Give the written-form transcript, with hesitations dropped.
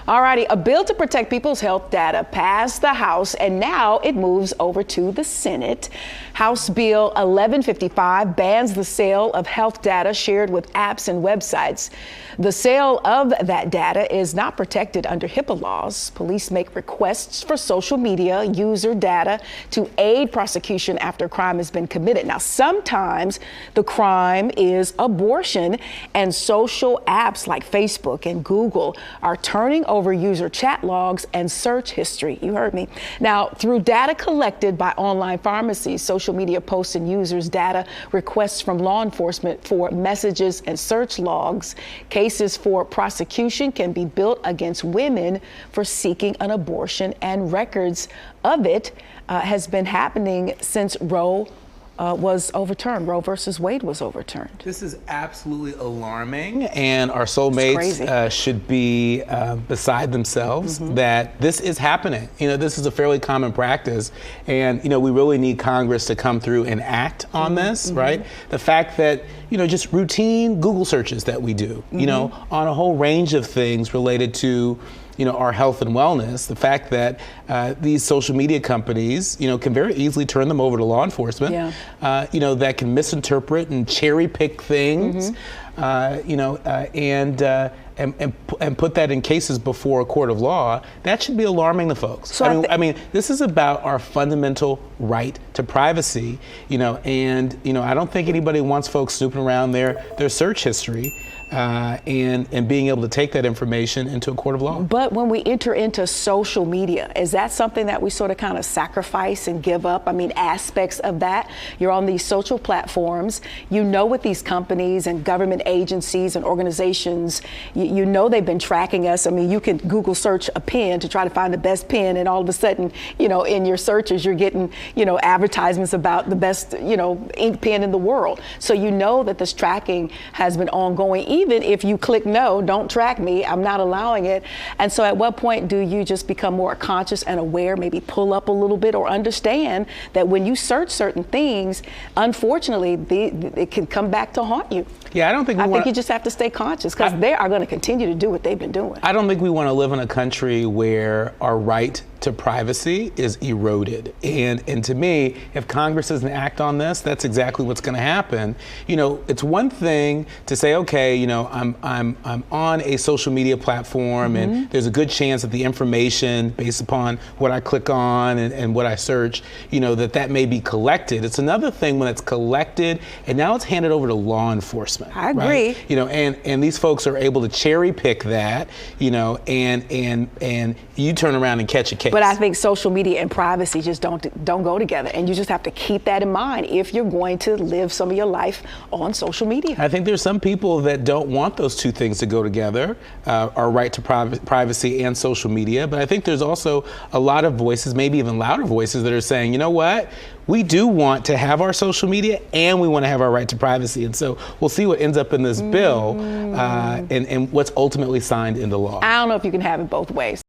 Alrighty, a bill to protect people's health data passed the House and now it moves over to the Senate. House Bill 1155 bans the sale of health data shared with apps and websites. The sale of that data is not protected under HIPAA laws. Police make requests for social media user data to aid prosecution after a crime has been committed. Now, sometimes the crime is abortion, and social apps like Facebook and Google are turning over user chat logs and search history. You heard me. Now, through data collected by online pharmacies, social media posts and users' data requests from law enforcement for messages and search logs, cases for prosecution can be built against women for seeking an abortion, and records of it has been happening since Roe was overturned. Roe versus Wade was overturned. This is absolutely alarming, and our soulmates should be beside themselves that this is happening. You know, this is a fairly common practice, and you know, we really need Congress to come through and act on this, right? The fact that, you know, just routine Google searches that we do, you know, on a whole range of things related to, you know, our health and wellness, the fact that these social media companies, you know, can very easily turn them over to law enforcement, you know, that can misinterpret and cherry pick things, you know, and put that in cases before a court of law. That should be alarming to folks. So I mean, this is about our fundamental right to privacy, you know, and, you know, I don't think anybody wants folks snooping around their search history. And being able to take that information into a court of law. But when we enter into social media, is that something that we sort of kind of sacrifice and give up? I mean, aspects of that. You're on these social platforms. You know, with these companies and government agencies and organizations, you know they've been tracking us. I mean, you can Google search a pen to try to find the best pen, and all of a sudden, you know, in your searches, you're getting, you know, advertisements about the best, you know, ink pen in the world. So you know that this tracking has been ongoing. Even if you click no, don't track me, I'm not allowing it. And so at what point do you just become more conscious and aware, maybe pull up a little bit, or understand that when you search certain things, unfortunately, it can come back to haunt you? Yeah, I think you just have to stay conscious, because they are going to continue to do what they've been doing. I don't think we want to live in a country where our right to privacy is eroded. And to me, if Congress doesn't act on this, that's exactly what's going to happen. You know, it's one thing to say, okay, you know, I'm on a social media platform, and there's a good chance that the information based upon what I click on and what I search, you know, that may be collected. It's another thing when it's collected and now it's handed over to law enforcement. I agree. Right? You know, and these folks are able to cherry pick that, you know, and you turn around and catch a case. But I think social media and privacy just don't go together, and you just have to keep that in mind if you're going to live some of your life on social media. I think there's some people that don't want those two things to go together, our right to privacy and social media. But I think there's also a lot of voices, maybe even louder voices, that are saying, you know what? We do want to have our social media, and we want to have our right to privacy. And so we'll see what ends up in this bill and what's ultimately signed into law. I don't know if you can have it both ways.